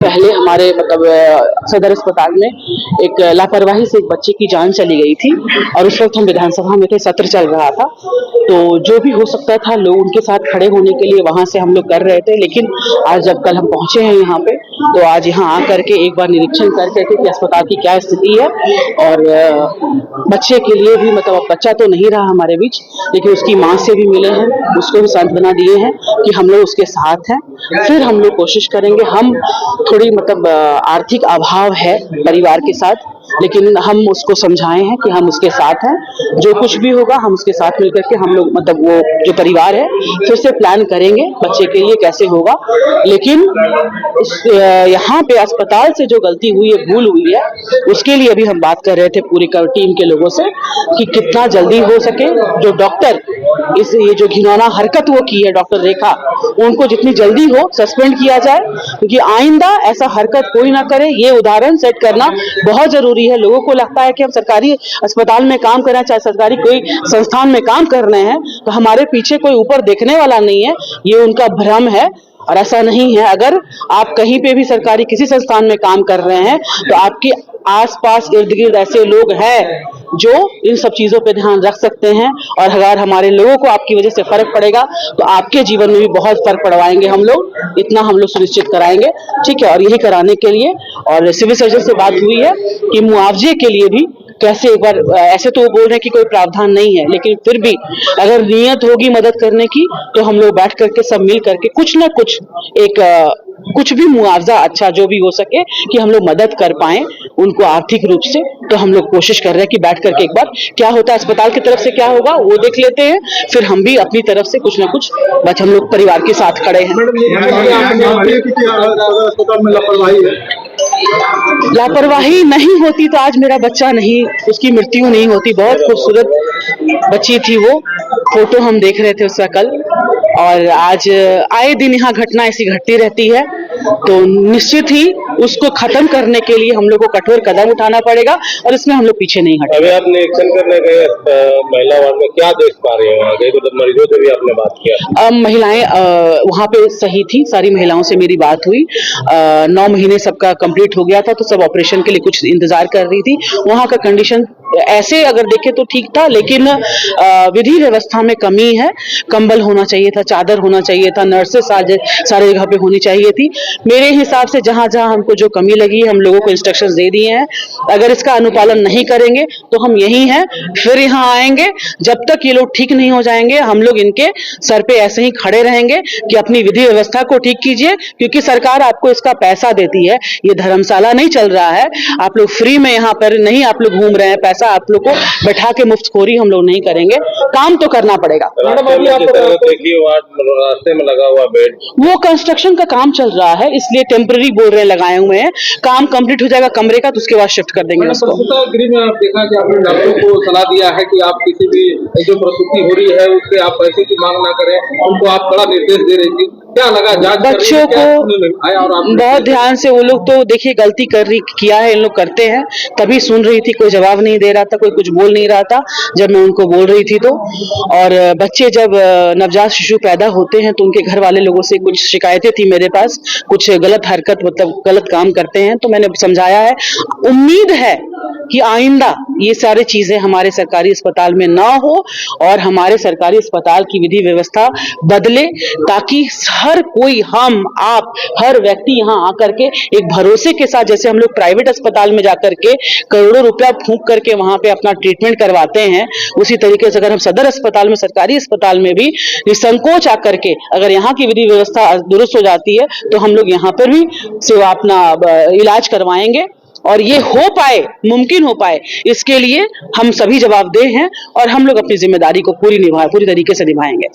पहले हमारे सदर अस्पताल में एक लापरवाही से एक बच्चे की जान चली गई थी और उस वक्त हम विधानसभा में थे, सत्र चल रहा था। तो जो भी हो सकता था लोग उनके साथ खड़े होने के लिए वहां से हम लोग कर रहे थे। लेकिन आज जब कल हम पहुंचे हैं यहाँ पे, तो आज यहाँ आकर के एक बार निरीक्षण करके कि अस्पताल की क्या स्थिति है और बच्चे के लिए भी बच्चा तो नहीं रहा हमारे बीच, लेकिन उसकी माँ से भी मिले हैं, उसको भी सांत्वना दिए हैं कि हम लोग उसके साथ हैं। फिर हम लोग कोशिश करेंगे। हम थोड़ी आर्थिक अभाव है परिवार के साथ, लेकिन हम उसको समझाए हैं कि हम उसके साथ हैं, जो कुछ भी होगा हम उसके साथ मिलकर के हम लोग वो जो परिवार है फिर से प्लान करेंगे बच्चे के लिए कैसे होगा। लेकिन यहाँ पे अस्पताल से जो गलती हुई है, भूल हुई है, उसके लिए अभी हम बात कर रहे थे पूरी टीम के लोगों से कि कितना जल्दी हो सके जो डॉक्टर ये जो घिनौना हरकत वो की है डॉक्टर रेखा, उनको जितनी जल्दी हो सस्पेंड किया जाए, क्योंकि आइंदा ऐसा हरकत कोई ना करे। ये उदाहरण सेट करना बहुत जरूरी है। लोगों को लगता है कि हम सरकारी अस्पताल में काम कर रहे हैं, चाहे सरकारी कोई संस्थान में काम कर रहे हैं, तो हमारे पीछे कोई ऊपर देखने वाला नहीं है। ये उनका भ्रम है और ऐसा नहीं है। अगर आप कहीं पे भी सरकारी किसी संस्थान में काम कर रहे हैं तो आपके आसपास इर्द गिर्द ऐसे लोग हैं जो इन सब चीजों पे ध्यान रख सकते हैं, और अगर हमारे लोगों को आपकी वजह से फर्क पड़ेगा तो आपके जीवन में भी बहुत फर्क पड़वाएंगे हम लोग, इतना हम लोग सुनिश्चित कराएंगे। ठीक है, और यही कराने के लिए और सिविल सर्जन से बात हुई है कि मुआवजे के लिए भी कैसे एक बार, ऐसे तो वो बोल रहे हैं कि कोई प्रावधान नहीं है, लेकिन फिर भी अगर नियत होगी मदद करने की तो हम लोग बैठ करके सब मिल करके कुछ ना कुछ कुछ भी मुआवजा अच्छा जो भी हो सके कि हम लोग मदद कर पाए उनको आर्थिक रूप से। तो हम लोग कोशिश कर रहे हैं कि बैठ करके एक बार क्या होता है अस्पताल की तरफ से क्या होगा वो देख लेते हैं, फिर हम भी अपनी तरफ से कुछ ना कुछ बस हम लोग परिवार के साथ खड़े हैं। लापरवाही नहीं होती तो आज मेरा बच्चा नहीं, उसकी मृत्यु नहीं होती। बहुत खूबसूरत बच्ची थी वो, फोटो हम देख रहे थे उसका कल, और आज आए दिन यहाँ घटना ऐसी घटती रहती है। तो निश्चित ही उसको खत्म करने के लिए हम लोग को कठोर कदम उठाना पड़ेगा और इसमें हम लोग पीछे नहीं हटेंगे। अभी आप निरीक्षण करने गए महिला वार्ड में, क्या देख पा रहे हो आगे? तो मरीजों से भी आपने बात किया? महिलाएं वहाँ पे सही थी, सारी महिलाओं से मेरी बात हुई। 9 महीने सबका कंप्लीट हो गया था, तो सब ऑपरेशन के लिए कुछ इंतजार कर रही थी। वहाँ का कंडीशन ऐसे अगर देखे तो ठीक था, लेकिन विधि व्यवस्था में कमी है। कंबल होना चाहिए था, चादर होना चाहिए था, नर्सेस सारे जगह पे होनी चाहिए थी। मेरे हिसाब से जहां जहां हमको जो कमी लगी हम लोगों को इंस्ट्रक्शंस दे दिए हैं। अगर इसका अनुपालन नहीं करेंगे तो हम यही हैं, फिर यहाँ आएंगे। जब तक ये लोग ठीक नहीं हो जाएंगे हम लोग इनके सर पे ऐसे ही खड़े रहेंगे कि अपनी विधि व्यवस्था को ठीक कीजिए, क्योंकि सरकार आपको इसका पैसा देती है। ये धर्मशाला नहीं चल रहा है, आप लोग फ्री में यहाँ पर नहीं आप लोग घूम रहे हैं। पैसा आप लोग को बैठा के मुफ्तखोरी हम लोग नहीं करेंगे, काम तो करना पड़ेगा। रास्ते में लगा हुआ बेड, वो कंस्ट्रक्शन का काम चल रहा है, इसलिए टेम्पररी बोल रहे हैं, लगाए हुए हैं। काम कंप्लीट हो जाएगा कमरे का तो उसके बाद शिफ्ट कर देंगे उसको। गृह में आप देखा कि आपने डॉक्टरों को सलाह दिया है कि आप किसी भी जो प्रसूति हो रही है उससे आप पैसे की मांग ना करें, उनको आप बड़ा निर्देश दे रही थी। क्या लगा बच्चों को बहुत ध्यान से? वो लोग तो देखिए गलती किया है, इन लोग करते हैं, तभी सुन रही थी, कोई जवाब नहीं दे रहा था, कोई कुछ बोल नहीं रहा था जब मैं उनको बोल रही थी। तो और बच्चे जब नवजात शिशु पैदा होते हैं तो उनके घर वाले लोगों से कुछ शिकायतें थी मेरे पास, कुछ गलत हरकत गलत काम करते हैं, तो मैंने समझाया है। उम्मीद है कि आइंदा ये सारी चीजें हमारे सरकारी अस्पताल में ना हो और हमारे सरकारी अस्पताल की विधि व्यवस्था बदले, ताकि हर कोई, हम आप हर व्यक्ति यहाँ आकर के एक भरोसे के साथ, जैसे हम लोग प्राइवेट अस्पताल में जाकर के करोड़ों रुपया फूंक करके वहां पे अपना ट्रीटमेंट करवाते हैं, उसी तरीके से अगर हम सदर अस्पताल में, सरकारी अस्पताल में भी निसंकोच आकर के अगर यहाँ की विधि व्यवस्था दुरुस्त हो जाती है तो हम लोग यहाँ पर भी सेवा अपना इलाज करवाएंगे और ये हो पाए, मुमकिन हो पाए, इसके लिए हम सभी जवाबदेह हैं और हम लोग अपनी जिम्मेदारी को पूरी तरीके से निभाएंगे।